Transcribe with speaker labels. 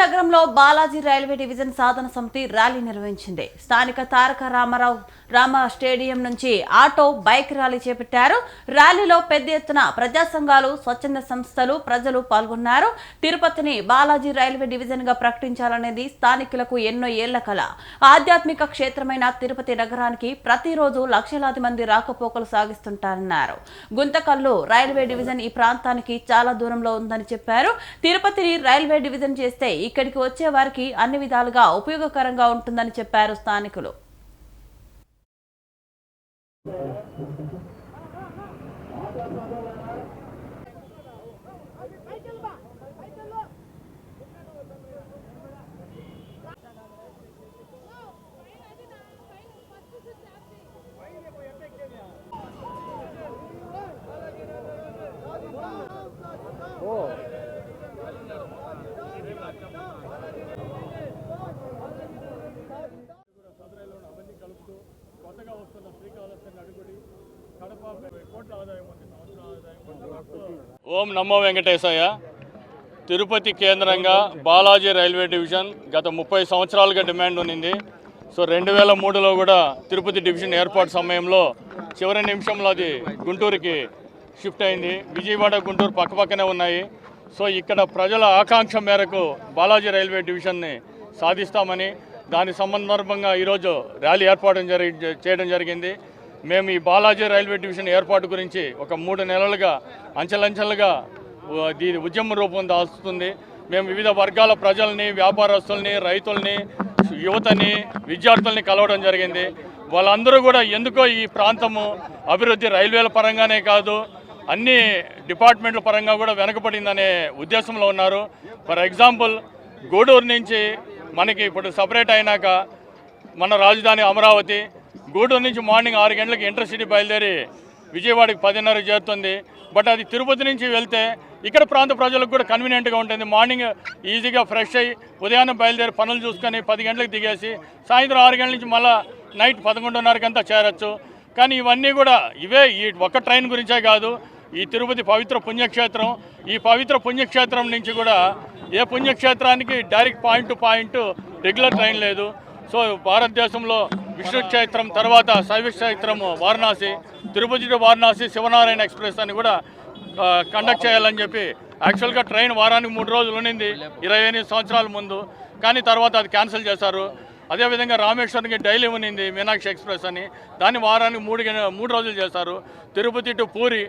Speaker 1: నగరంలో Balaji railway division సాధన సమితి rally నిర్వహించింది. స్థానిక తారక రామ స్టేడియం నుంచి ఆటో బైక్ ర్యాలీ చేపట్టారు. ర్యాలీలో పెద్ద ఎత్తున ప్రజా సంఘాలు, స్వచ్ఛంద సంస్థలు, ప్రజలు పాల్గొన్నారు. తిరుపతిని బాలాజీ రైల్వే డివిజన్ గా ప్రకటించాలనేది స్థానికులకు ఎన్నో ఏళ్ల కల. ఆధ్యాత్మిక క్షేత్రమైన తిరుపతి నగరానికి ప్రతిరోజు లక్షలాది మంది రాకపోకలు సాగిస్తుంటారన్నారు. గుంతకల్లు రైల్వే డివిజన్ ఈ ప్రాంతానికి చాలా దూరంలో ఉందని చెప్పారు. తిరుపతిని రైల్వే డివిజన్ చేస్తే ఇక్కడికి వచ్చే వారికి అన్ని విధాలుగా ఉపయోగకరంగా ఉంటుందని చెప్పారు స్థానికులు.
Speaker 2: ఓం నమో వెంకటేశయ్య. తిరుపతి కేంద్రంగా బాలాజీ రైల్వే డివిజన్ గత 30 సంవత్సరాలుగా డిమాండ్ ఉన్నింది. సో 2003లో కూడా తిరుపతి డివిజన్ ఏర్పాటు సమయంలో చివరి నిమిషంలో అది గుంటూరుకి షిఫ్ట్ అయింది. విజయవాడ, గుంటూరు పక్కపక్కనే ఉన్నాయి. సో ఇక్కడ ప్రజల ఆకాంక్ష మేరకు బాలాజీ రైల్వే డివిజన్ని సాధిస్తామని దాని సందర్భంగా ఈరోజు ర్యాలీ ఏర్పాటు చేయడం జరిగింది. మేము ఈ బాలాజీ రైల్వే డివిజన్ ఏర్పాటు గురించి ఒక 3 నెలలుగా అంచెలంచెలుగా దీని ఉద్యమ రూపం దాల్చుతుంది. మేము వివిధ వర్గాల ప్రజల్ని, వ్యాపారస్తుల్ని, రైతుల్ని, యువతని, విద్యార్థుల్ని కలవడం జరిగింది. వాళ్ళందరూ కూడా ఎందుకో ఈ ప్రాంతము అభివృద్ధి రైల్వేల పరంగానే కాదు, అన్ని డిపార్ట్మెంట్ల పరంగా కూడా వెనకబడిందనే ఉద్దేశంలో ఉన్నారు. ఫర్ ఎగ్జాంపుల్, గూడూరు నుంచి మనకి ఇప్పుడు సపరేట్ అయినాక మన రాజధాని అమరావతి, గూడూరు నుంచి మార్నింగ్ 6 గంటలకు ఇంటర్సిటీ బయలుదేరి విజయవాడకి 10:30 చేరుతుంది. బట్ అది తిరుపతి నుంచి వెళ్తే ఇక్కడ ప్రాంత ప్రజలకు కూడా కన్వీనియంట్గా ఉంటుంది. మార్నింగ్ ఈజీగా ఫ్రెష్ అయ్యి ఉదయాన్నే బయలుదేరి పనులు చూసుకొని 10 గంటలకు దిగేసి సాయంత్రం 6 గంటల నుంచి మళ్ళీ నైట్ 11:30 చేరచ్చు. కానీ ఇవన్నీ కూడా ఈ ఒక్క ట్రైన్ గురించే కాదు, ఈ తిరుపతి పవిత్ర పుణ్యక్షేత్రం. ఈ పవిత్ర పుణ్యక్షేత్రం నుంచి కూడా ఏ పుణ్యక్షేత్రానికి direct point to point regular train లేదు. సో భారతదేశంలో విష్ణు క్షేత్రం తర్వాత శైవ క్షేత్రం వారణాసి, తిరుపతి టు వారణాసి శివనారాయణ ఎక్స్ప్రెస్ అని కూడా కండక్ట్ చేయాలని చెప్పి యాక్చువల్గా ట్రైన్ వారానికి 3 రోజులు ఉండింది 28 సంవత్సరాల ముందు. కానీ తర్వాత అది క్యాన్సిల్ చేశారు. అదేవిధంగా రామేశ్వరంకి డైలీ ఉన్నింది మీనాక్షి ఎక్స్ప్రెస్ అని, దాన్ని వారానికి 3 రోజులు చేశారు. తిరుపతి టు పూరి